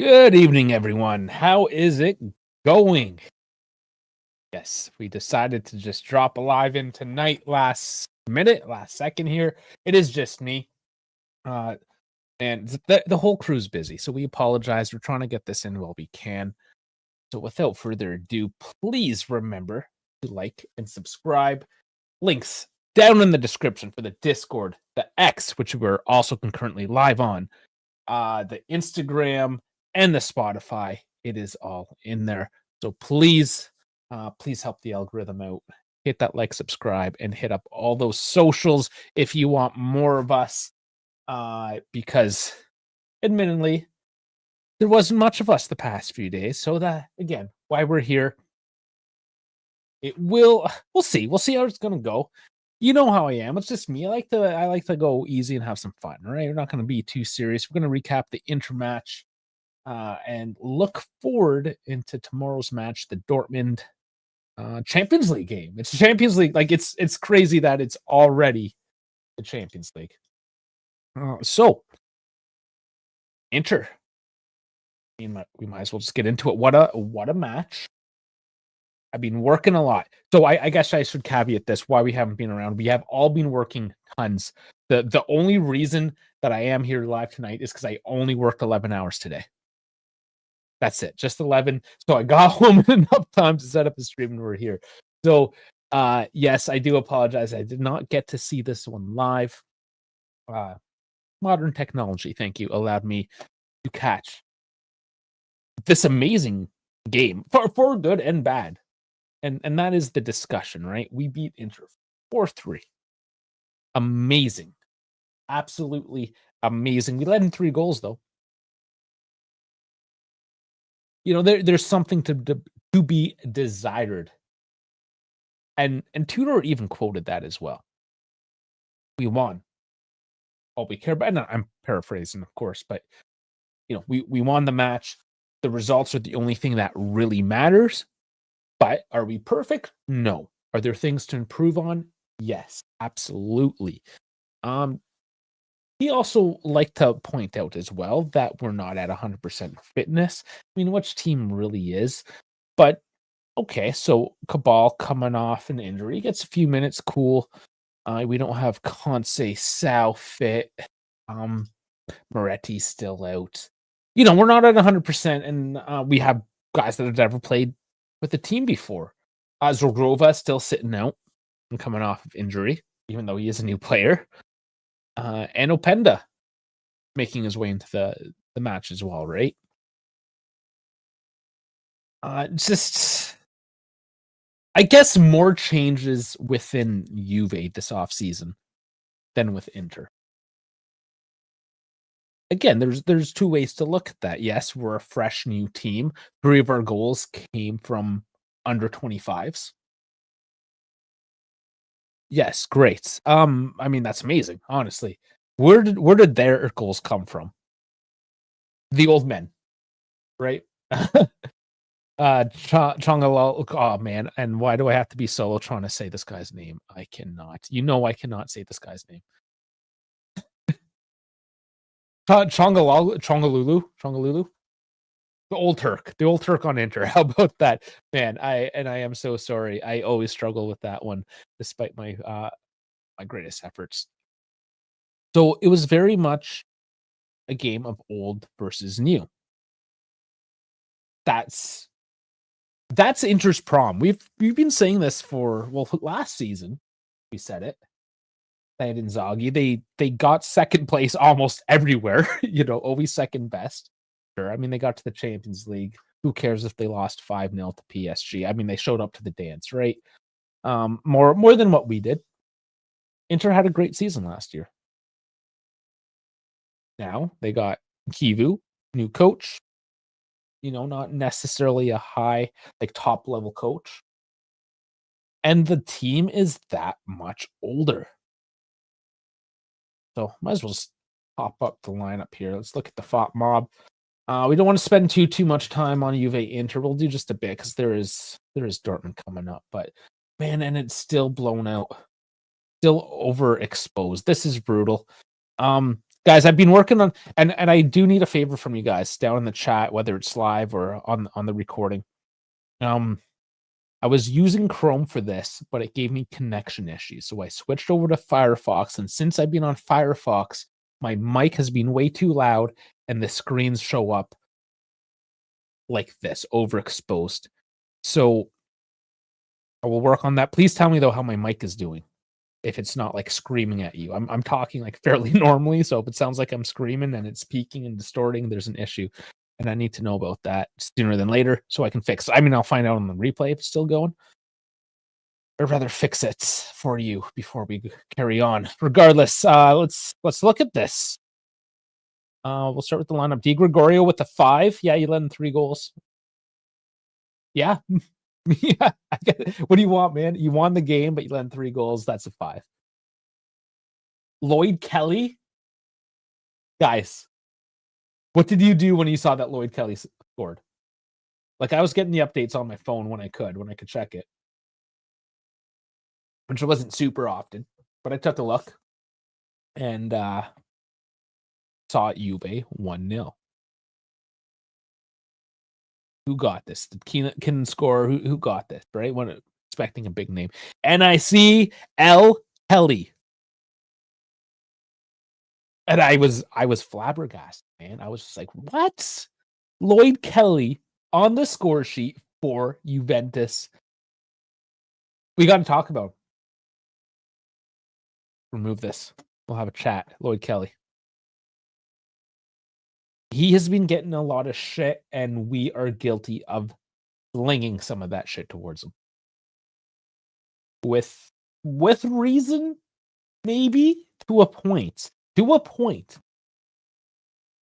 Good evening, everyone. How is it going? Yes, we decided to just drop a live in tonight, last second here. It is just me. And the whole crew's busy, so we apologize. We're trying to get this in while we can. So without further ado, please remember to like and subscribe. Links down in the description for the Discord, the X, which we're also concurrently live on, the Instagram, and the Spotify. It is all in there. So please help the algorithm out. Hit that like, subscribe, and hit up all those socials if you want more of us. Because admittedly, there wasn't much of us the past few days. So that, again, why we're here. We'll see. We'll see how it's gonna go. You know how I am. It's just me. I like to go easy and have some fun. Right? We're not going to be too serious. We're going to recap the intermatch and look forward into tomorrow's match, the Dortmund Champions League game. It's the Champions League. Like it's crazy that it's already the Champions League. So Inter. We might as well just get into it. What a match. I've been working a lot. So I guess I should caveat this why we haven't been around. We have all been working tons. The only reason that I am here live tonight is because I only worked 11 hours today. That's it. Just 11. So I got home in enough time to set up the stream and we're here. So yes, I do apologize. I did not get to see this one live. Modern technology, thank you, allowed me to catch this amazing game for good and bad. And that is the discussion, right? We beat Inter 4-3. Amazing. Absolutely amazing. We led in 3 goals, though. You know, there's something to be desired. And Tudor even quoted that as well. We won. All we care about, and I'm paraphrasing, of course, but you know, we won the match. The results are the only thing that really matters. But are we perfect? No. Are there things to improve on? Yes, absolutely. He also liked to point out as well that we're not at 100% fitness. I mean, which team really is? But okay, so Cabal coming off an injury, gets a few minutes, cool. We don't have Conce Sao fit. Moretti's still out. You know, we're not at 100%, and we have guys that have never played with the team before. Zorgrova still sitting out and coming off of injury, even though he is a new player. And Openda making his way into the match as well, right? Just, I guess, more changes within Juve this offseason than with Inter. Again, there's 2 ways to look at that. Yes, we're a fresh new team. 3 of our goals came from under 25s. Yes, great. I mean, that's amazing, honestly. Where did their goals come from? The old men, right? Chongalal. Oh man, and why do I have to be solo trying to say this guy's name? I cannot. You know I cannot say this guy's name. Chongalulu. The old Turk on Inter. How about that, man? I am so sorry. I always struggle with that one, despite my my greatest efforts. So it was very much a game of old versus new. That's Inter's prom. We've been saying this for last season. We said it. They had Inzaghi. They got second place almost everywhere. You know, always second best. Sure. I mean, they got to the Champions League. Who cares if they lost 5-0 to PSG? I mean, they showed up to the dance, right? More than what we did. Inter had a great season last year. Now they got Kivu, new coach. You know, not necessarily a high, like top level coach. And the team is that much older. So might as well just pop up the lineup here. Let's look at the FOP mob. We don't want to spend too much time on Juve Inter. We'll do just a bit because there is Dortmund coming up. But man, and it's still blown out, still overexposed. This is brutal. Guys, I've been working on, and I do need a favor from you guys down in the chat, whether it's live or on the recording. I was using Chrome for this, but it gave me connection issues. So I switched over to Firefox. And since I've been on Firefox, my mic has been way too loud and the screens show up like this, overexposed. So I will work on that. Please tell me, though, how my mic is doing. If it's not like screaming at you. I'm talking like fairly normally. So if it sounds like I'm screaming and it's peaking and distorting, there's an issue. And I need to know about that sooner than later so I can fix. I mean, I'll find out on the replay if it's still going. Or rather fix it for you before we carry on. Regardless, let's look at this. We'll start with the lineup. Di Gregorio with the 5. Yeah, you led in 3 goals. Yeah. Yeah. What do you want, man? You won the game, but you led in 3 goals. That's a 5. Lloyd Kelly. Guys, what did you do when you saw that Lloyd Kelly scored? Like, I was getting the updates on my phone when I could check it. Which wasn't super often, but I took a look and saw Juve 1-0. Who got this? Did Keenan score? Who got this, right? When expecting a big name. NIC Kelly. And I was flabbergasted, man. I was just like, what? Lloyd Kelly on the score sheet for Juventus. We got to talk about him. Remove this. We'll have a chat. Lloyd Kelly. He has been getting a lot of shit, and we are guilty of slinging some of that shit towards him. With reason, maybe, to a point. To a point.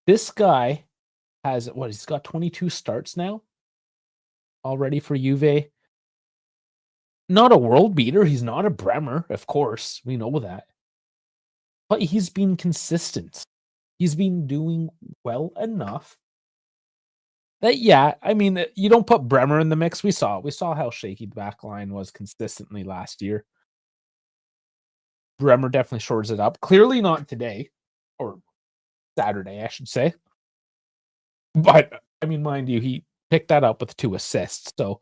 This guy has, he's got 22 starts now already for Juve. Not a world beater. He's not a Bremer, of course. We know that. But he's been consistent. He's been doing well enough that, yeah, I mean, you don't put Bremer in the mix. We saw how shaky the back line was consistently last year. Bremer definitely shores it up. Clearly not today, or Saturday, I should say. But, I mean, mind you, he picked that up with 2 assists. So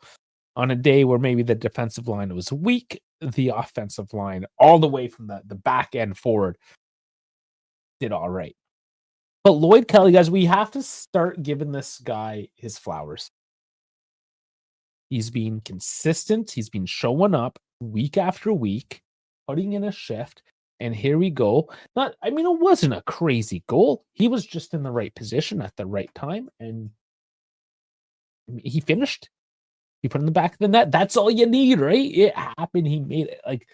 on a day where maybe the defensive line was weak, the offensive line, all the way from the back end forward, did all right. But Lloyd Kelly, guys, we have to start giving this guy his flowers. He's been consistent. He's been showing up week after week, putting in a shift. And here we go. It wasn't a crazy goal. He was just in the right position at the right time. And he finished. He put in the back of the net. That's all you need, right? It happened. He made it. Like,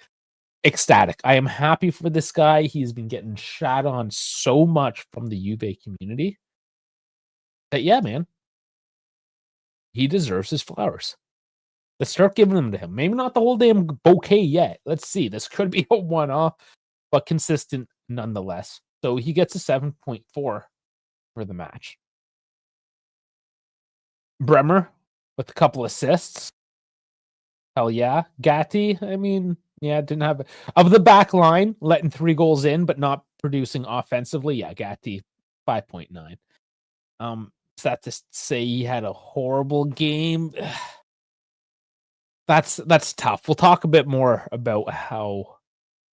ecstatic. I am happy for this guy. He's been getting shat on so much from the Juve community that, yeah, man, he deserves his flowers. Let's start giving them to him. Maybe not the whole damn bouquet yet. Let's see. This could be a one-off, but consistent nonetheless. So he gets a 7.4 for the match. Bremer with a couple assists. Hell yeah. Gatti, I mean, yeah, didn't have of the back line, letting 3 goals in, but not producing offensively. Yeah, Gatti, 5.9. Is that to say he had a horrible game? That's tough. We'll talk a bit more about how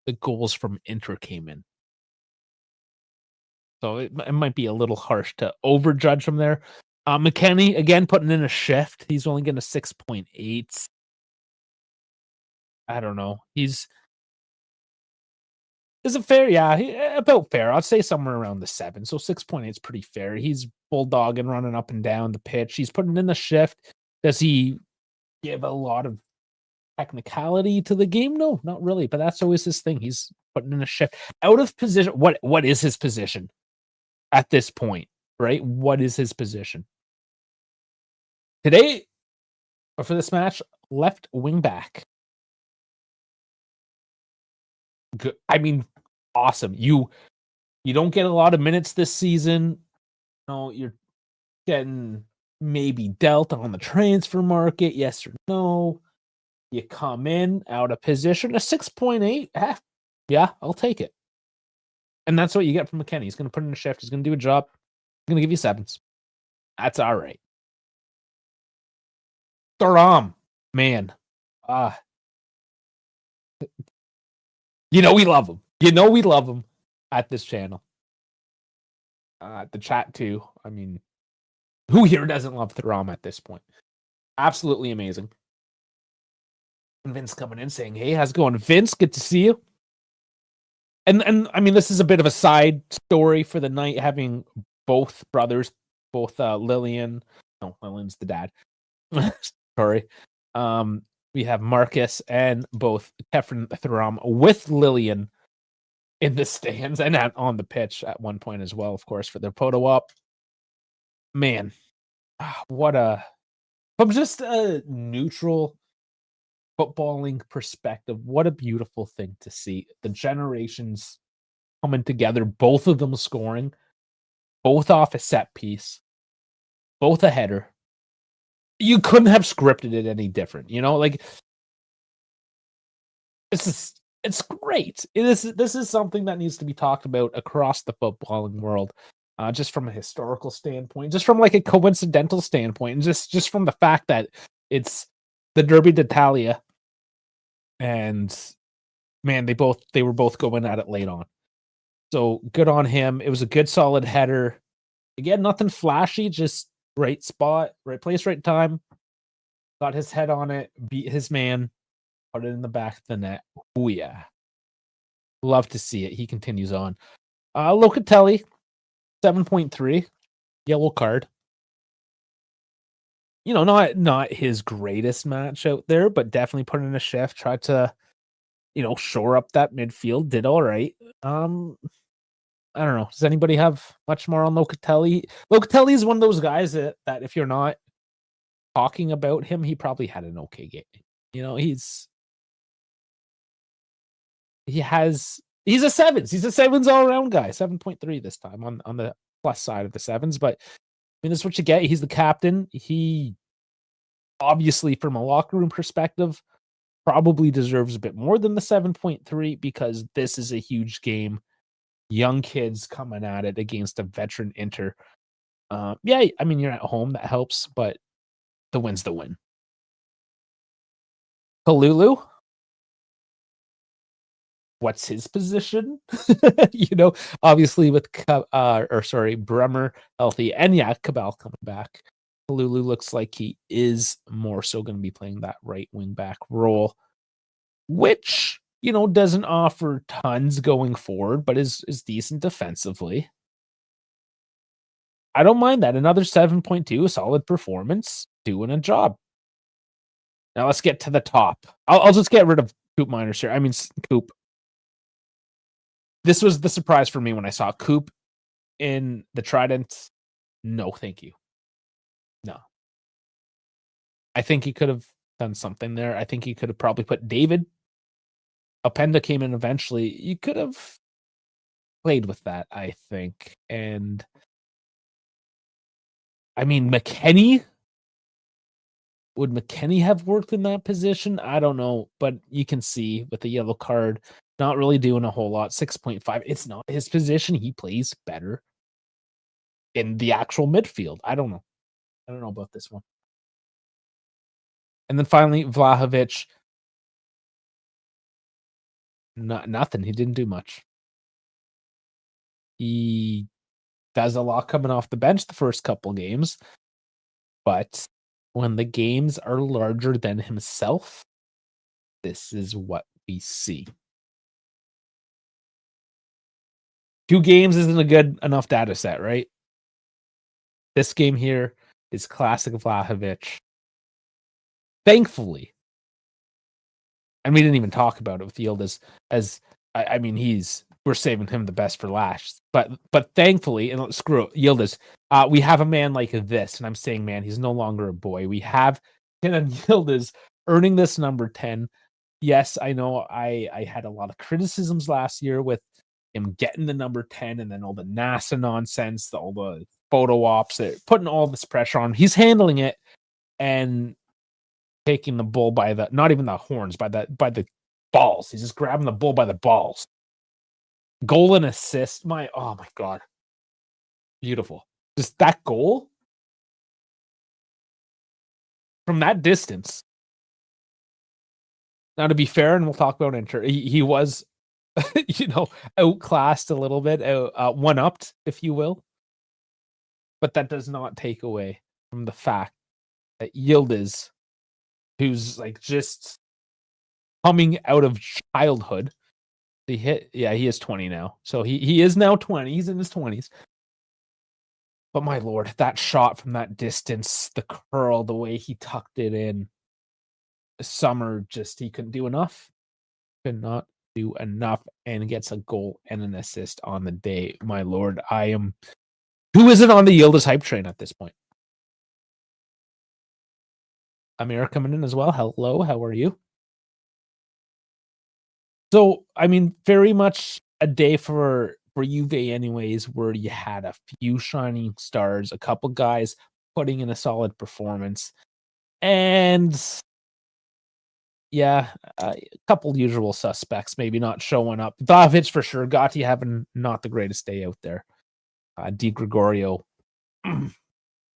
the goals from Inter came in. So it might be a little harsh to overjudge him there. McKennie, again, putting in a shift. He's only getting a 6.8. I don't know. Is it fair? Yeah, about fair. I'd say somewhere around the 7. So 6.8 is pretty fair. He's bulldogging, running up and down the pitch. He's putting in the shift. Does he give a lot of technicality to the game? No, not really. But that's always his thing. He's putting in a shift. Out of position. What is his position at this point? Right? What is his position? Today, or for this match, left wing back. Good. I mean, awesome. You don't get a lot of minutes this season. No, you're getting maybe dealt on the transfer market, yes or no. You come in out of position, a 6.8. Yeah, I'll take it. And that's what you get from McKenny. He's going to put in a shift. He's going to do a job. He's going to give you 7s. That's all right. Thuram, man. We love him. We love him at this channel. The chat too. I mean, who here doesn't love Thuram at this point? Absolutely amazing. And Vince coming in saying, "Hey, how's it going, Vince? Good to see you." And I mean, this is a bit of a side story for the night, having both brothers, both Lillian's the dad. Sorry. We have Marcus and both Kefren Thuram with Lillian in the stands and on the pitch at one point as well, of course, for their photo op. Man, from just a neutral footballing perspective, what a beautiful thing to see. The generations coming together, both of them scoring, both off a set piece, both a header. You couldn't have scripted it any different, like it's great. This is something that needs to be talked about across the footballing world, just from a historical standpoint, just from like a coincidental standpoint, and just from the fact that it's the Derby d'Italia, and man, they were both going at it late on. So good on him. It was a good solid header. Again, nothing flashy, just right spot, right place, right time. Got his head on it, beat his man, put it in the back of the net. Oh yeah. Love to see it. He continues on. Locatelli, 7.3, yellow card. Not his greatest match out there, but definitely put in a shift, tried to, shore up that midfield, did all right. I don't know. Does anybody have much more on Locatelli? Locatelli is one of those guys that if you're not talking about him, he probably had an okay game. He's a sevens. He's a sevens all around guy. 7.3 this time on the plus side of the sevens. But I mean, that's what you get. He's the captain. He obviously, from a locker room perspective, probably deserves a bit more than the 7.3 because this is a huge game. Young kids coming at it against a veteran Inter. Yeah, I mean, you're at home. That helps, but the win's the win. Kalulu, what's his position? Obviously with Bremer healthy and Cabal coming back. Kalulu looks like he is more so going to be playing that right wing back role, which doesn't offer tons going forward, but is decent defensively. I don't mind that. Another 7.2, a solid performance, doing a job. Now let's get to the top. I'll just get rid of Coop Miners here. I mean, Coop. This was the surprise for me when I saw Coop in the Trident. No, thank you. No. I think he could have done something there. I think he could have probably put David. Openda came in eventually. You could have played with that, I think. And I mean, McKenny. Would McKenny have worked in that position? I don't know, but you can see with the yellow card, not really doing a whole lot. 6.5. It's not his position. He plays better in the actual midfield. I don't know. I don't know about this one. And then finally, Vlahovic. Nothing. He didn't do much. He does a lot coming off the bench the first couple games, but when the games are larger than himself, this is what we see. 2 games isn't a good enough data set, right? This game here is classic Vlahovic. Thankfully, and we didn't even talk about it with Yildiz, I mean, we're saving him the best for last. But thankfully, and screw it, Yildiz, we have a man like this, and I'm saying, man, he's no longer a boy. We have Kenan Yildiz earning this number 10. Yes, I know I had a lot of criticisms last year with him getting the number 10 and then all the NASA nonsense, all the photo ops, putting all this pressure on. He's handling it and taking the bull by not even the horns, by the balls. He's just grabbing the bull by the balls. Goal and assist. Oh my God. Beautiful. Just that goal from that distance. Now, to be fair, and we'll talk about Inter, he was, outclassed a little bit, one-upped, if you will. But that does not take away from the fact that Yildiz, who's like just coming out of childhood, he is 20 now. So he is now 20. He's in his 20s. But my Lord, that shot from that distance, the curl, the way he tucked it in, Summer he couldn't do enough. Could not do enough and gets a goal and an assist on the day. My Lord, who isn't on the Yildiz hype train at this point? Amir coming in as well. Hello, how are you? So, I mean, very much a day for Juve anyways, where you had a few shining stars, a couple guys putting in a solid performance, and yeah, a couple usual suspects maybe not showing up. Vlahovic for sure. Gotti having not the greatest day out there. Di Gregorio, I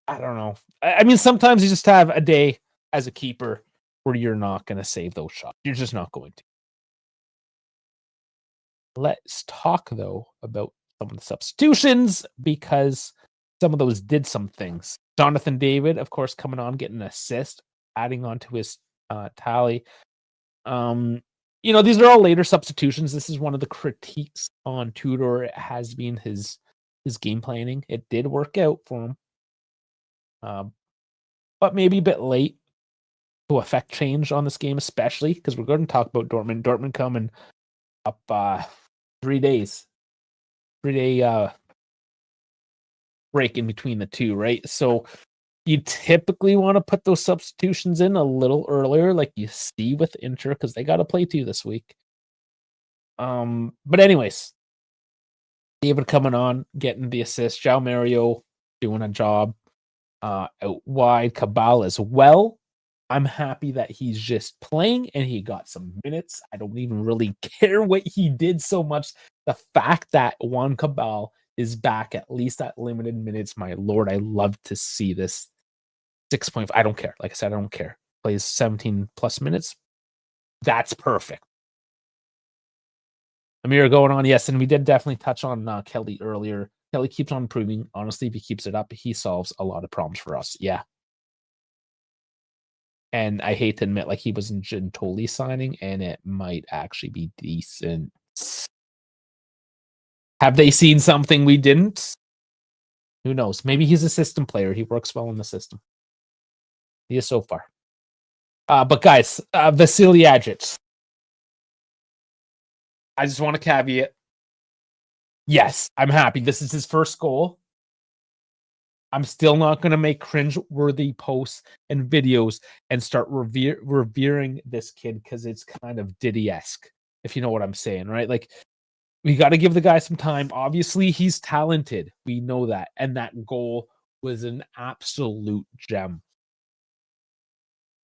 don't know. I mean, sometimes you just have a day as a keeper where you're not going to save those shots. You're just not going to. Let's talk, though, about some of the substitutions because some of those did some things. Jonathan David, of course, coming on, getting an assist, adding on to his tally. These are all later substitutions. This is one of the critiques on Tudor. It has been his game planning. It did work out for him. But maybe a bit late to affect change on this game, especially because we're going to talk about Dortmund. Dortmund coming up 3 days. 3-day break in between the two, right? So you typically want to put those substitutions in a little earlier, like you see with Inter, because they got to play 2 this week. But anyways, David coming on, getting the assist. João Mario doing a job out wide. Cabal as well. I'm happy that he's just playing and he got some minutes. I don't even really care what he did so much. The fact that Juan Cabal is back at least at limited minutes, my Lord, I love to see this. 6.5. I don't care. Like I said, I don't care. Plays 17 plus minutes. That's perfect. Amir going on. Yes, and we did definitely touch on Kelly earlier. Kelly keeps on improving. Honestly, if he keeps it up, he solves a lot of problems for us. Yeah. And I hate to admit, like, he was in Gintoli signing, and it might actually be decent. Have they seen something we didn't? Who knows? Maybe he's a system player. He works well in the system. He is so far. But guys, Vasily Ajic. I just want to caveat. Yes, I'm happy. This is his first goal. I'm still not going to make cringe-worthy posts and videos and start revering this kid because it's kind of Diddy-esque, if you know what I'm saying, right? Like, we got to give the guy some time. Obviously, he's talented. We know that. And that goal was an absolute gem.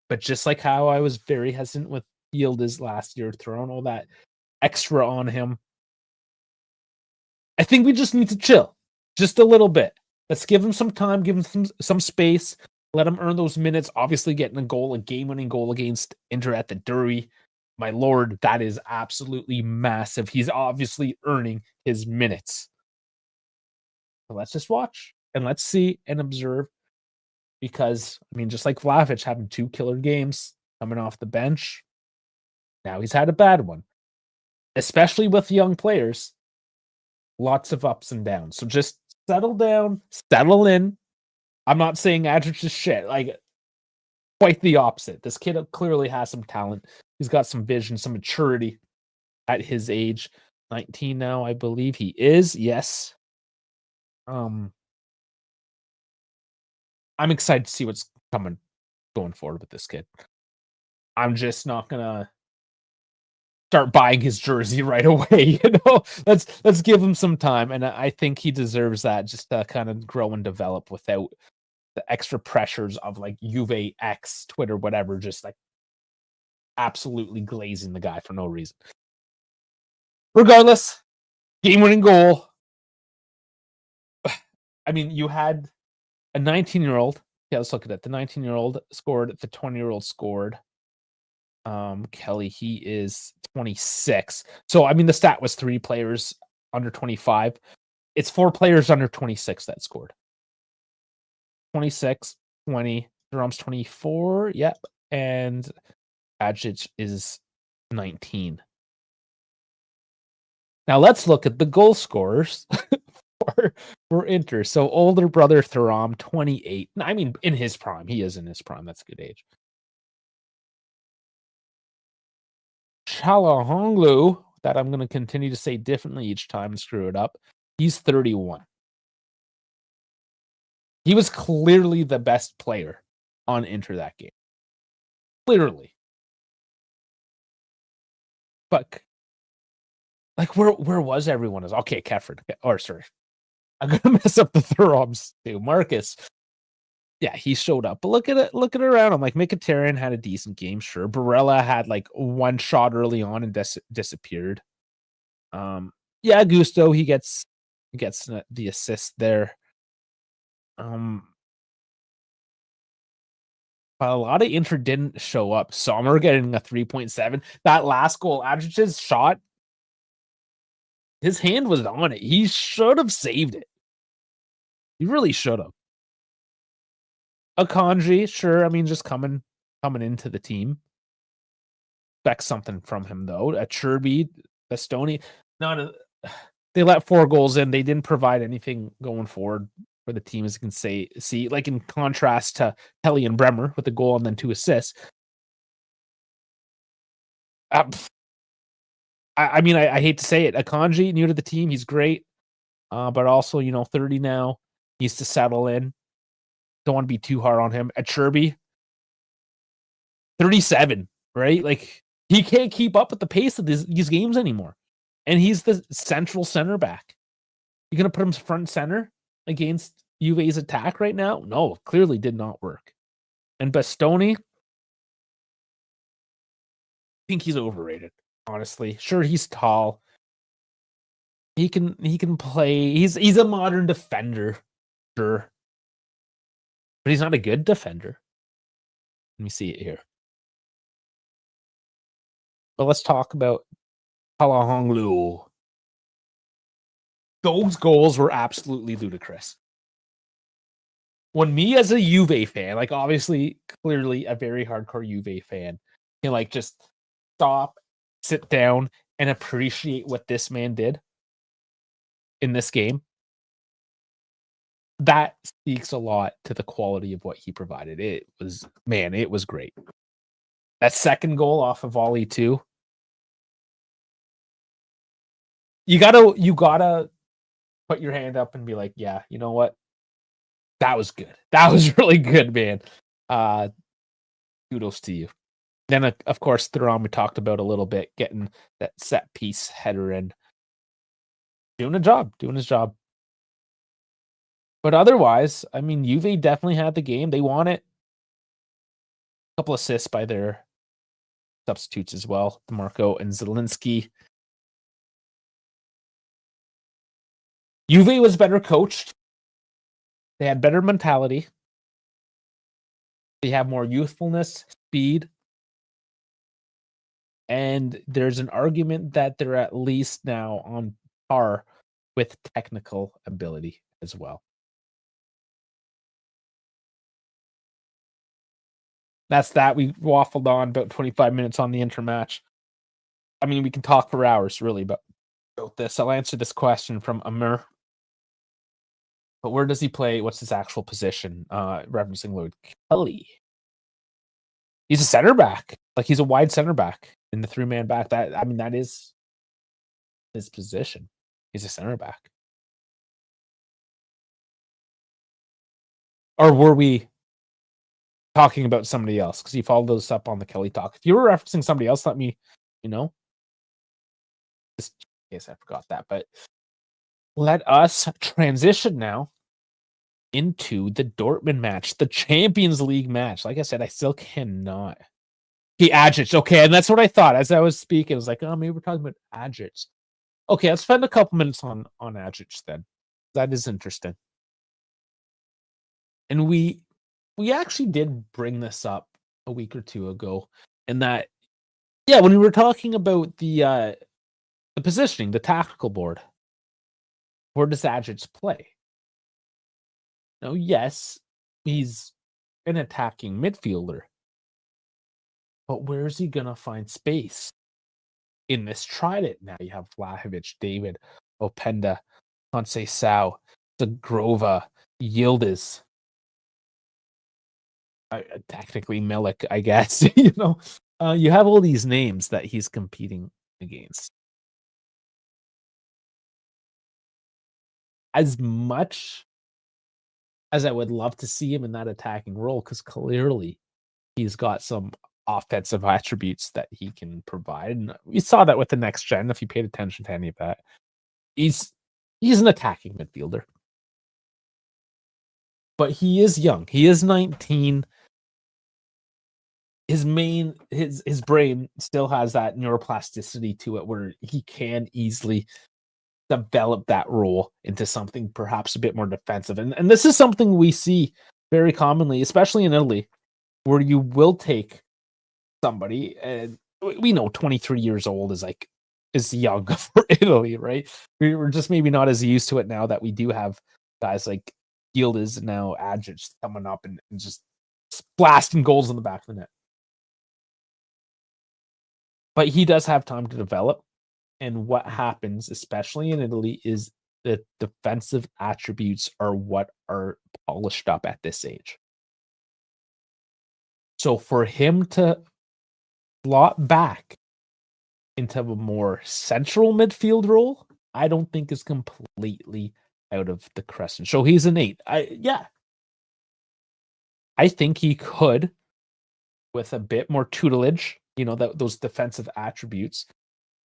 But just like how I was very hesitant with Yildiz last year, throwing all that extra on him, I think we just need to chill just a little bit. Let's give him some time, give him some space, let him earn those minutes. Obviously, getting a game-winning goal against Inter at the Derby. My Lord, that is absolutely massive. He's obviously earning his minutes. So let's just watch and let's see and observe. Because, I mean, just like Vlahovic having 2 killer games coming off the bench, now he's had a bad one. Especially with young players, lots of ups and downs. So just settle down, settle in. I'm not saying Adric is shit. Like, quite the opposite. This kid clearly has some talent. He's got some vision, some maturity at his age. 19 now, I believe he is. Yes. I'm excited to see what's going forward with this kid. I'm just not gonna start buying his jersey right away. Let's give him some time, and I think he deserves that, just to kind of grow and develop without the extra pressures of like Juve X, Twitter, whatever, just like absolutely glazing the guy for no reason. Regardless, Game-winning goal. I mean, you had a 19-year-old. Yeah, let's look at it. The 19-year-old scored. The 20-year-old scored. Kelly, he is 26. So, I mean, the stat was 3 players under 25. It's 4 players under 26 that scored. 26, 20. Jerome's 24. Yep. And Adjic is 19. Now let's look at the goal scorers for Inter. So older brother Thuram, 28. I mean, in his prime. He is in his prime. That's a good age. Çalhanoğlu, that I'm going to continue to say differently each time and screw it up. He's 31. He was clearly the best player on Inter that game. Clearly. But like where was everyone? Okay, Kefren. Or sorry. I'm gonna mess up the Thurams too. Marcus. Yeah, he showed up. But look at it around him. Like Mkhitaryan had a decent game, sure. Barella had like one shot early on and disappeared. Yeah, Gusto, he gets the assist there. But a lot of Inter didn't show up. Sommer getting a 3.7. That last goal, Adjic's shot, his hand was on it. He should have saved it. He really should have. Akanji, sure. I mean, just coming into the team. Expect something from him though. A Cherby, Bastoni, they let 4 goals in. They didn't provide anything going forward for the team, as you can see, like in contrast to Kelly and Bremer with a goal and then 2 assists. I mean, I hate to say it. Akanji, new to the team, he's great. But also, 30 now. Needs to settle in. Don't want to be too hard on him. At Cherby, 37, right? Like, he can't keep up with the pace of these games anymore. And he's the central center back. You're going to put him front center against Juve's attack right now? No, clearly did not work. And Bastoni, I think he's overrated, honestly. Sure, he's tall. He can play. He's a modern defender, sure. But he's not a good defender. Let me see it here. But let's talk about Çalhanoğlu. Those goals were absolutely ludicrous. When me as a Juve fan, like obviously, clearly a very hardcore Juve fan, can like just stop, sit down, and appreciate what this man did in this game, that speaks a lot to the quality of what he provided. It was great. That second goal off of volley too. You gotta put your hand up and be like, yeah, you know what? That was good. That was really good, man. Kudos to you. Then, of course, Thuram we talked about a little bit, getting that set piece header in. Doing his job. But otherwise, I mean, Juve definitely had the game. They won it. A couple assists by their substitutes as well, DeMarco and Zielinski. Juve was better coached. They had better mentality. They have more youthfulness, speed. And there's an argument that they're at least now on par with technical ability as well. That's that. We waffled on about 25 minutes on the intermatch. I mean, we can talk for hours, really, about this. I'll answer this question from Amir. But where does he play? What's his actual position? Referencing Lloyd Kelly. He's a center back. Like, he's a wide center back in the 3-man back. That is his position. He's a center back. Or were we talking about somebody else? Because he followed us up on the Kelly talk. If you were referencing somebody else, let me, just in case I forgot that. But let us transition now into the Dortmund match, the Champions League match. Like I said, I still cannot. Adjic. Okay, and that's what I thought as I was speaking. I was like, oh, maybe we're talking about Adjic. Okay, let's spend a couple minutes on Adjic then. That is interesting. And we actually did bring this up a week or two ago, and that yeah, when we were talking about the positioning, the tactical board, where does Adjic play? Now, yes, he's an attacking midfielder, but where is he gonna find space in this trident? Now you have Vlahovic, David, Openda, Conceição, Zagrova, Yildiz, technically Milik, I guess. You have all these names that he's competing against. As much as I would love to see him in that attacking role, because clearly he's got some offensive attributes that he can provide. And we saw that with the next gen, if you paid attention to any of that. He's he's an attacking midfielder, but he is young. He is 19. His brain still has that neuroplasticity to it where he can easily develop that role into something perhaps a bit more defensive. And this is something we see very commonly, especially in Italy, where you will take somebody, and we know 23 years old is young for Italy, right? We're just maybe not as used to it now that we do have guys like Yildiz now Adjic coming up and just blasting goals in the back of the net. But he does have time to develop. And what happens, especially in Italy, is the defensive attributes are what are polished up at this age. So for him to slot back into a more central midfield role, I don't think is completely out of the question. So he's an 8. I think he could, with a bit more tutelage, those defensive attributes,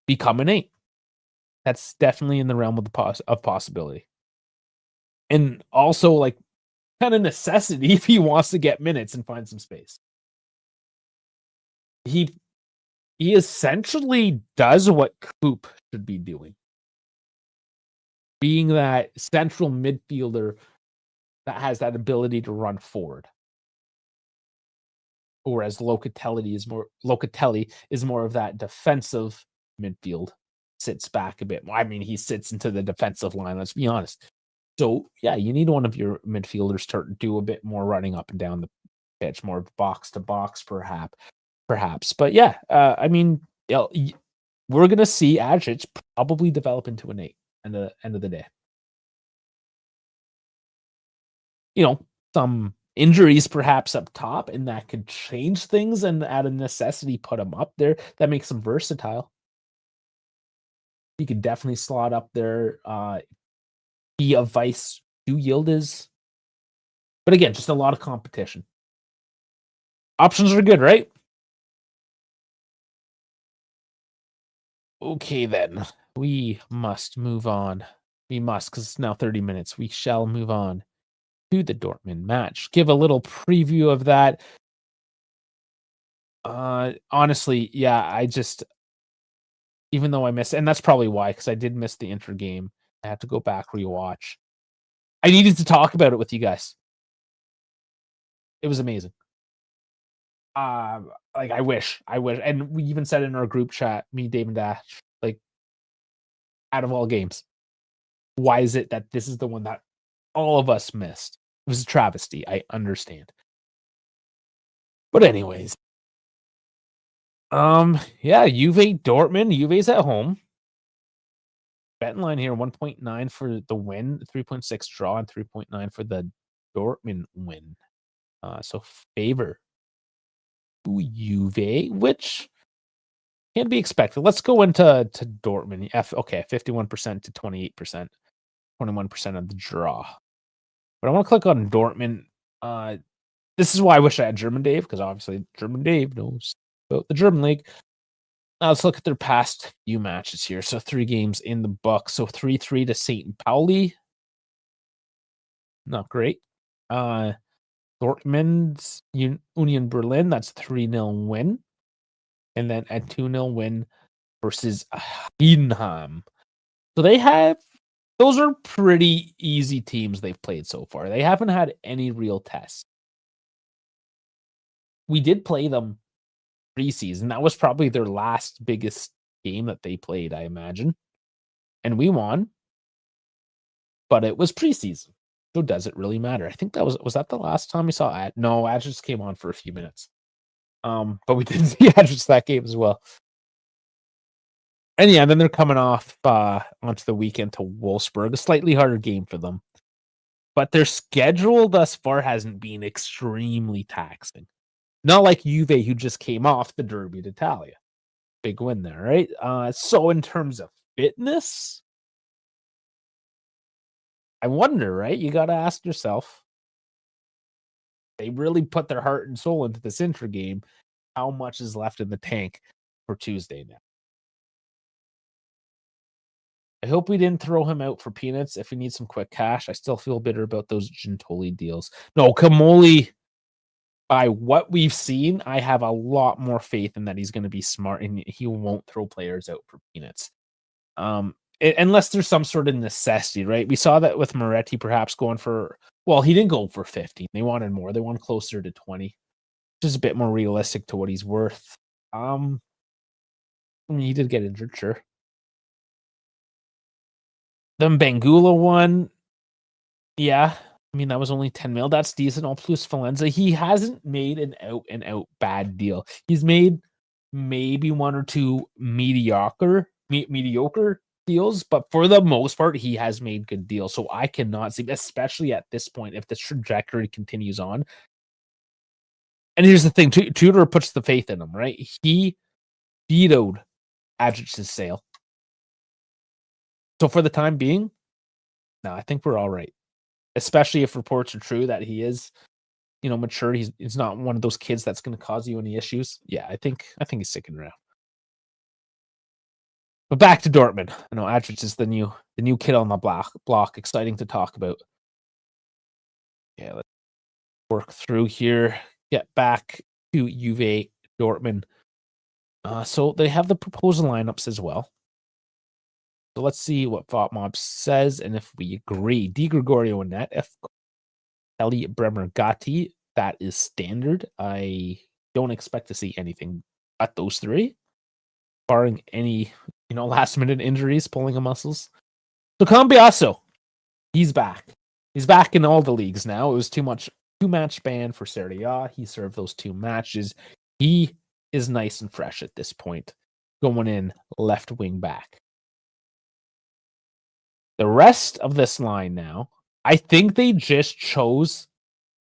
become an 8. That's definitely in the realm of of possibility. And also, like, kind of necessity if he wants to get minutes and find some space. He essentially does what Coop should be doing, being that central midfielder that has that ability to run forward. Whereas Locatelli is more of that defensive midfield, sits back a bit more. I mean, he sits into the defensive line, let's be honest. So yeah, you need one of your midfielders to do a bit more running up and down the pitch, more box to box, perhaps. But yeah, I mean, we're gonna see Adjic probably develop into an 8 at the end of the day. Some injuries perhaps up top, and that could change things, and out of necessity put him up there. That makes him versatile. He could definitely slot up there, be a vice to Yildiz. But again, just a lot of competition. Options are good, right? Okay, then. We must move on. We must, because it's now 30 minutes. We shall move on to the Dortmund match. Give a little preview of that. Honestly, yeah, even though I missed, and that's probably why, because I did miss the inter game. I had to go back rewatch. I needed to talk about it with you guys. It was amazing. Like I wish, and we even said in our group chat, me, Dave, and Dash, like, out of all games, why is it that this is the one that all of us missed? It was a travesty. I understand, but anyways, yeah, Juve Dortmund. Juve's at home. Betting line here 1.9 for the win, 3.6 draw, and 3.9 for the Dortmund win. So favor Juve, which can be expected. Let's go into Dortmund. Okay, 51% to 28%, 21% of the draw. But I want to click on Dortmund. This is why I wish I had German Dave, because obviously German Dave knows about the German league. Now let's look at their past few matches here. So 3 games in the book. So 3-3 to St. Pauli. Not great. Dortmund's Union Berlin, that's 3-0 win. And then a 2-0 win versus Heidenheim. So those are pretty easy teams they've played so far. They haven't had any real tests. We did play them preseason. That was probably their last biggest game that they played, I imagine. And we won, but it was preseason. So does it really matter? I think that was that the last time we saw Ad? No, Ad just came on for a few minutes. But we did see Ad just that game as well. And yeah, then they're coming off onto the weekend to Wolfsburg, a slightly harder game for them. But their schedule thus far hasn't been extremely taxing. Not like Juve, who just came off the Derby d'Italia. Big win there, right? So in terms of fitness, I wonder, right? You got to ask yourself, they really put their heart and soul into this Inter game. How much is left in the tank for Tuesday now? I hope we didn't throw him out for peanuts. If we need some quick cash, I still feel bitter about those Gintoli deals. No, Kamoli, by what we've seen, I have a lot more faith in that he's going to be smart and he won't throw players out for peanuts. Unless there's some sort of necessity, right? We saw that with Moretti perhaps going for, well, he didn't go for 15. They wanted more. They wanted closer to 20, which is a bit more realistic to what he's worth. I mean, he did get injured, sure. The Bangula one, yeah. I mean, that was only 10 mil. That's decent. All plus Valenza. He hasn't made an out and out bad deal. He's made maybe one or two mediocre deals, but for the most part, he has made good deals. So I cannot see, especially at this point, if this trajectory continues on. And here's the thing: Tudor puts the faith in him, right? He vetoed Adjic's sale. So for the time being, no, I think we're all right. Especially if reports are true that he is, mature. He's not one of those kids that's going to cause you any issues. Yeah, I think he's sticking around. But back to Dortmund. I know Adric is the new kid on the block. Exciting to talk about. Yeah, let's work through here. Get back to Juve Dortmund. So they have the proposal lineups as well. So let's see what FOTMob says and if we agree. Di Gregorio in net, F. Kelly Bremer Gatti. That is standard. I don't expect to see anything but those three, barring any last minute injuries, pulling of muscles. So Cambiasso, he's back. He's back in all the leagues now. It was two match ban for Serie A. He served those 2 matches. He is nice and fresh at this point, going in left wing back. The rest of this line now, I think they just chose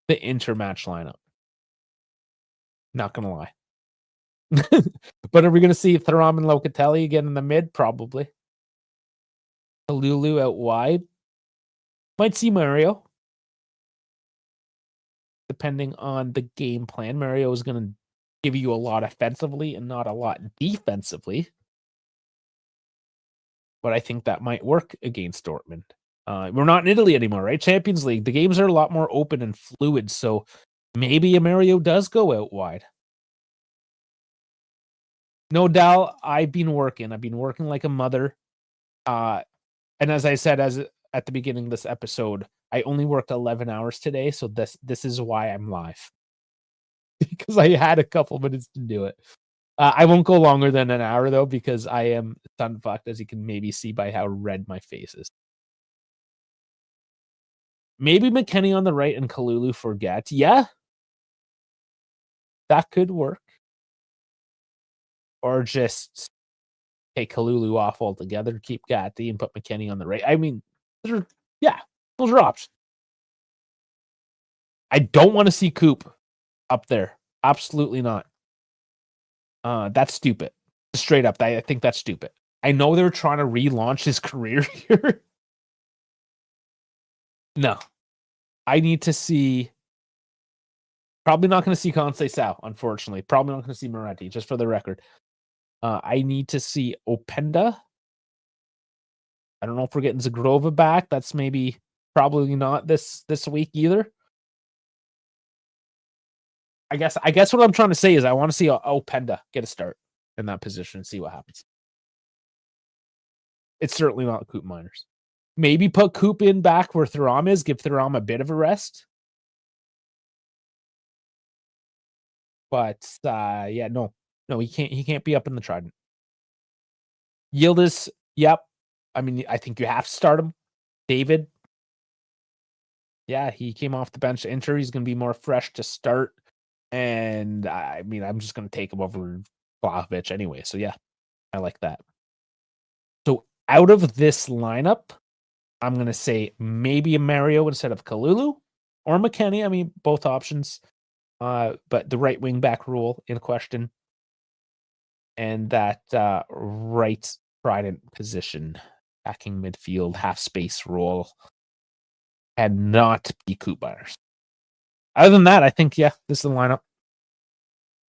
the intermatch lineup. Not gonna lie. But are we gonna see Thuram and Locatelli again in the mid? Probably. Kalulu out wide. Might see Mario. Depending on the game plan. Mario is gonna give you a lot offensively and not a lot defensively. But I think that might work against Dortmund. We're not in Italy anymore, right? Champions League. The games are a lot more open and fluid, so maybe Mario does go out wide. No doubt, I've been working like a mother. And as I said, at the beginning of this episode, I only worked 11 hours today, so this is why I'm live. Because I had a couple minutes to do it. I won't go longer than an hour, though, because I am sun fucked, as you can maybe see by how red my face is. Maybe McKennie on the right and Kalulu forget. Yeah. That could work. Or just take Kalulu off altogether, keep Gatti, and put McKennie on the right. I mean, those are options. I don't want to see Coop up there. Absolutely not. That's stupid. Straight up, I think that's stupid. I know they're trying to relaunch his career here. No. I need to see. Probably not going to see Conceição, unfortunately. Probably not going to see Moretti, just for the record. I need to see Openda. I don't know if we're getting Zagrova back. That's probably not this week either. I guess what I'm trying to say is I want to see Openda get a start in that position and see what happens. It's certainly not Coop Miners. Maybe put Coop in back where Thuram is, give Thuram a bit of a rest. But yeah, no, he can't be up in the Trident. Yildiz, yep. I mean, I think you have to start him. David, yeah, he came off the bench to enter. He's going to be more fresh to start. And I mean, I'm just going to take him over Vlahovic anyway. So yeah, I like that. So out of this lineup, I'm going to say maybe a Mario instead of Kalulu or McKennie. I mean, both options. But the right wing back rule in question. And that right trident position, backing midfield, half space role, and not be Coop Miners. Other than that, I think, yeah, this is the lineup.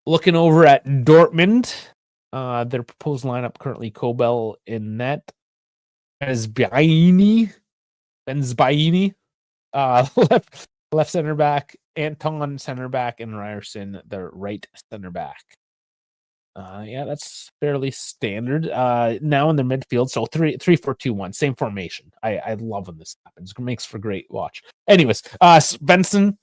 Looking over at Dortmund, their proposed lineup currently Kobel in net, Benzbaini, left center back, Anton center back, and Ryerson the right center back. Yeah, that's fairly standard. Now in the midfield, so 3-4-2-1, same formation. I love when this happens. It makes for great watch. Anyways, Svensson,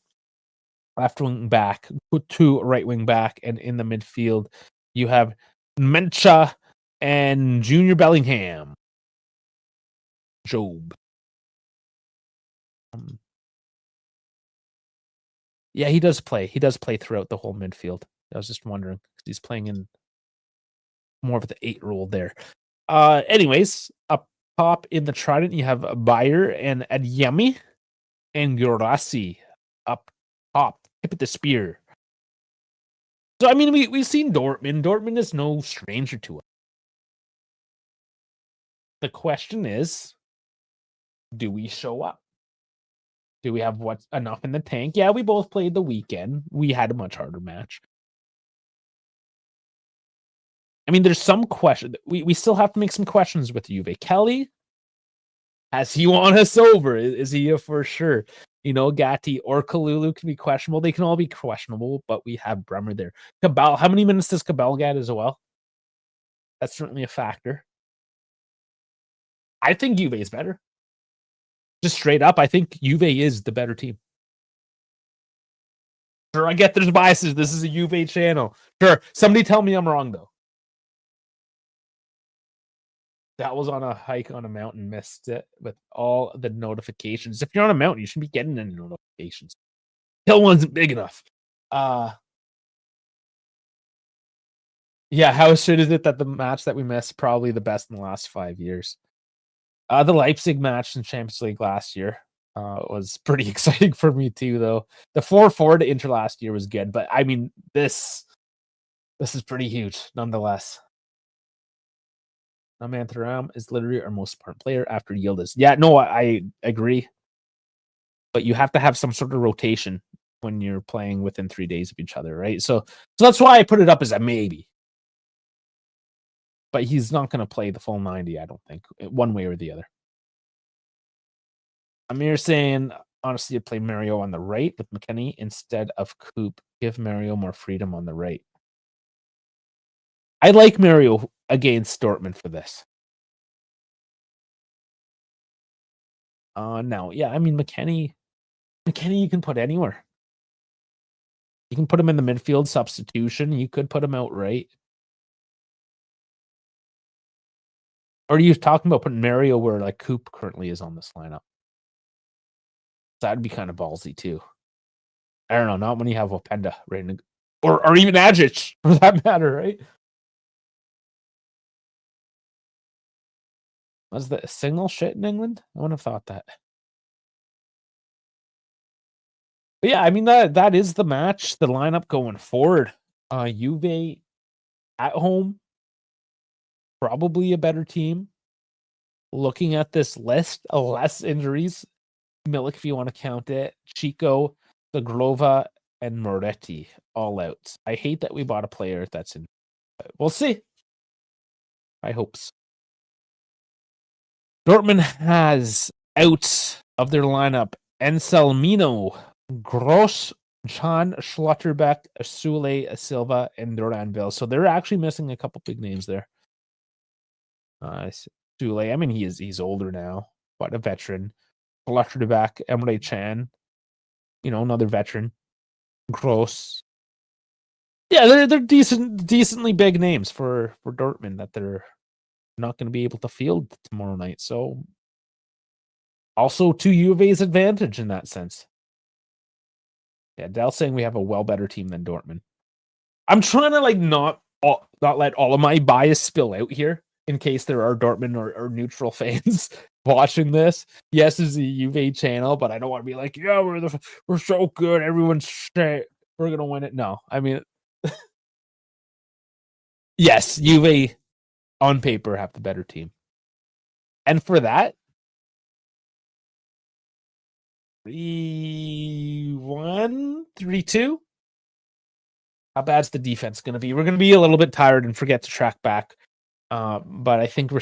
left wing back, two right wing back, and in the midfield, you have Mencha and Junior Bellingham. Job. Yeah, he does play. He does play throughout the whole midfield. I was just wondering because he's playing in more of the 8 role there. Anyways, up top in the Trident, you have Bayer and Adyemi and Gurasi up top. Tip of the spear. So, I mean, we've seen Dortmund. Dortmund is no stranger to it. The question is, do we show up? Do we have what's enough in the tank? Yeah, we both played the weekend. We had a much harder match. I mean, there's some question. We still have to make some questions with Juve. Kelly, has he won us over? Is he a for sure? You know, Gatti or Kalulu can be questionable. They can all be questionable, but we have Bremer there. Cabal, how many minutes does Cabal get as well? That's certainly a factor. I think Juve is better. Just straight up, I think Juve is the better team. Sure, I get there's biases. This is a Juve channel. Sure, somebody tell me I'm wrong, though. That was on a hike on a mountain, missed it with all the notifications. If you're on a mountain, you shouldn't be getting any notifications. Hill wasn't big enough. Yeah, how shit is it that the match that we missed probably the best in the last 5 years? The Leipzig match in Champions League last year was pretty exciting for me too, though. The 4-4 to Inter last year was good, but I mean, this is pretty huge nonetheless. Thuram is literally our most important player after Yildiz. Yeah, no, I agree. But you have to have some sort of rotation when you're playing within 3 days of each other, right? So that's why I put it up as a maybe. But he's not going to play the full 90, I don't think, one way or the other. Amir saying, honestly, I'd play Mario on the right with McKennie instead of Coop. Give Mario more freedom on the right. I like Mario against Dortmund for this. No, yeah, I mean, McKennie you can put anywhere. You can put him in the midfield substitution. You could put him out right. Or are you talking about putting Mario where like Coop currently is on this lineup? That'd be kind of ballsy too. I don't know, not when you have Openda ready to, or even Agic for that matter, right? Was the signal shit in England? I wouldn't have thought that. But yeah, I mean that is the match, the lineup going forward. Juve at home, probably a better team. Looking at this list, less injuries. Milik, if you want to count it, Chico, Zagrova, and Moretti all out. I hate that we bought a player that's in. We'll see. I hopes. Dortmund has out of their lineup Anselmino, Gross, John Schlotterbeck, Sule Silva, and Duranville. So they're actually missing a couple big names there. Sule. I mean, he's older now, but a veteran. Back, Emre Can, another veteran. Gross. Yeah, they're decently big names for Dortmund that they're not going to be able to field tomorrow night. So also to Juve's advantage in that sense. Yeah, Dell's saying we have a well better team than Dortmund. I'm trying to not let all of my bias spill out here in case there are Dortmund or neutral fans watching this. Yes, it's a Juve channel, but I don't want to be like, yeah, we're so good, everyone's shit, we're gonna win it. No, I mean, yes, Juve on paper have the better team, and for that, 3-1, 3-2. How bad's the defense going to be? We're going to be a little bit tired and forget to track back. But I think we're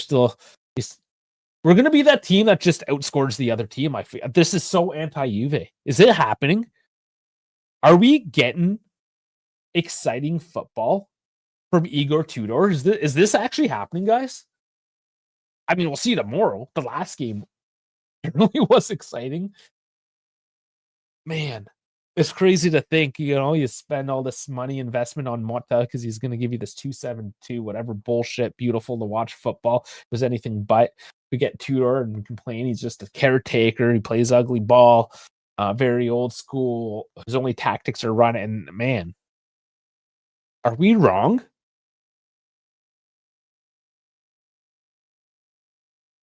going to be that team that just outscores the other team. I feel this is so anti-Juve. Is it happening? Are we getting exciting football from Igor Tudor? Is this actually happening, guys? I mean, we'll see tomorrow. The last game really was exciting. Man, it's crazy to think, you spend all this money investment on Motta because he's going to give you this 2-7-2, whatever bullshit, beautiful to watch football. If there's anything but. We get Tudor and complain he's just a caretaker. He plays ugly ball, very old school. His only tactics are run. And man, are we wrong?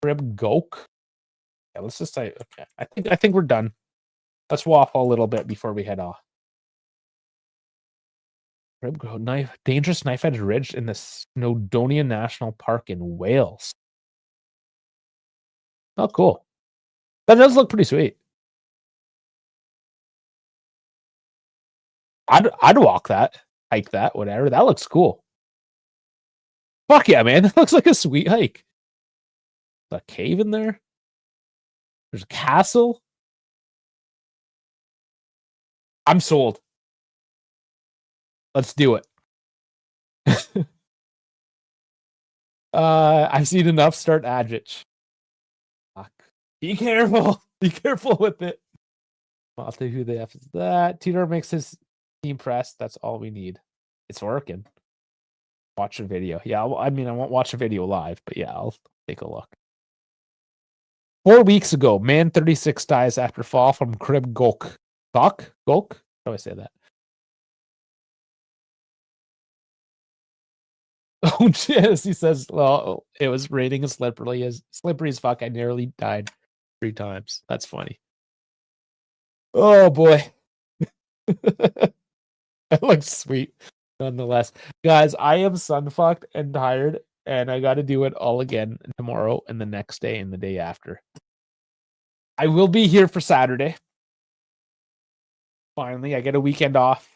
Rib Gok. Yeah, let's just say, okay. I think we're done. Let's waffle a little bit before we head off. Dangerous knife-edge ridge in the Snowdonia National Park in Wales. Oh, cool. That does look pretty sweet. I'd walk that, hike that, whatever. That looks cool. Fuck yeah, man. That looks like a sweet hike. There's a cave in there. There's a castle. I'm sold. Let's do it. I've seen enough. Start Adjich. Fuck. Be careful. Be careful with it. I'll tell you who the F is that. Tudor makes his team press. That's all we need. It's working. Watch a video. Yeah, I won't watch a video live, but yeah, I'll take a look. 4 weeks ago, man 36 dies after fall from crib Gok. Gok? How do I say that? Oh, yes. He says, well, it was raining as slippery as fuck. I nearly died 3 times. That's funny. Oh, boy. That looks sweet, nonetheless. Guys, I am sun-fucked and tired, and I got to do it all again tomorrow and the next day and the day after. I will be here for Saturday. Finally, I get a weekend off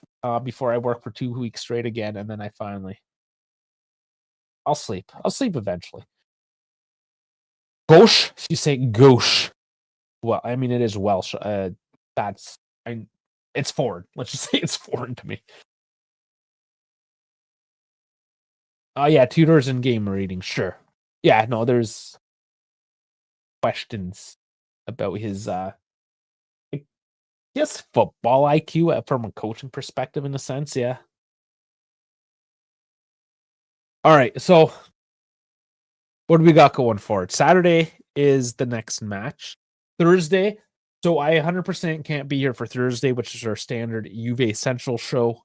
before I work for 2 weeks straight again, and then I'll sleep. I'll sleep eventually. Gauche? You say gauche. Well, I mean, it is Welsh. It's foreign. Let's just say it's foreign to me. Oh, yeah, Tudor's in game reading. Sure. Yeah, no, there's questions about his football IQ from a coaching perspective in a sense, yeah. All right, so what do we got going forward? Saturday is the next match. Thursday, so I 100% can't be here for Thursday, which is our standard Juve Central show.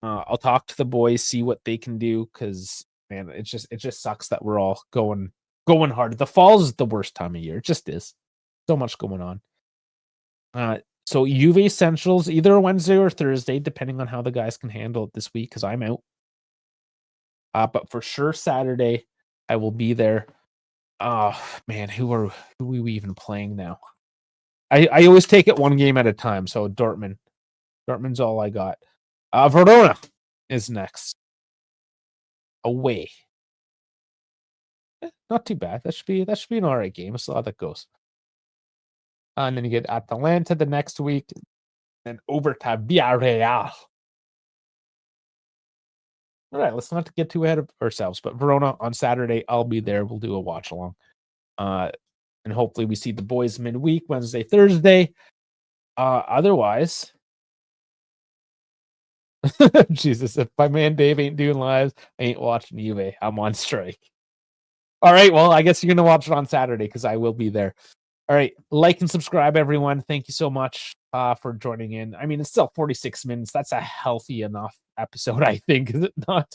I'll talk to the boys, see what they can do, because man, it just sucks that we're all going hard. The fall is the worst time of year. It just is. So much going on. So Juve Essentials, either Wednesday or Thursday, depending on how the guys can handle it this week, because I'm out. But for sure Saturday, I will be there. Oh man, who are we even playing now? I always take it one game at a time. So Dortmund's all I got. Verona is next. Away. Not too bad. That should be an all right game. I saw how that goes. And then you get Atalanta the next week, and over to Villarreal. All right, let's not get too ahead of ourselves. But Verona on Saturday, I'll be there. We'll do a watch along. And hopefully we see the boys midweek, Wednesday, Thursday. Otherwise, Jesus, if my man Dave ain't doing lives, I ain't watching Juve. I'm on strike. All right, well, I guess you're gonna watch it on Saturday because I will be there. All right, like and subscribe, everyone. Thank you so much for joining in. I mean, it's still 46 minutes. That's a healthy enough episode, I think, is it not?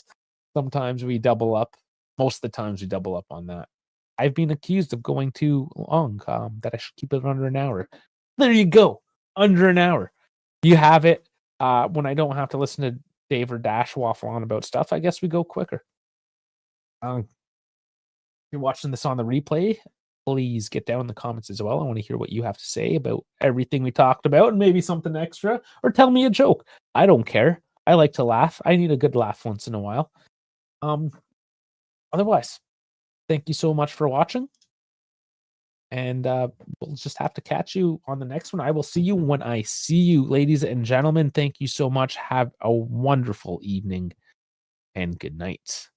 Sometimes we double up. Most of the times we double up on that. I've been accused of going too long, that I should keep it under an hour. There you go, under an hour. You have it. When I don't have to listen to Dave or Dash waffle on about stuff, I guess we go quicker. If you're watching this on the replay, please get down in the comments as well. I want to hear what you have to say about everything we talked about and maybe something extra, or tell me a joke. I don't care. I like to laugh. I need a good laugh once in a while. Otherwise, thank you so much for watching. And we'll just have to catch you on the next one. I will see you when I see you, ladies and gentlemen. Thank you so much. Have a wonderful evening and good night.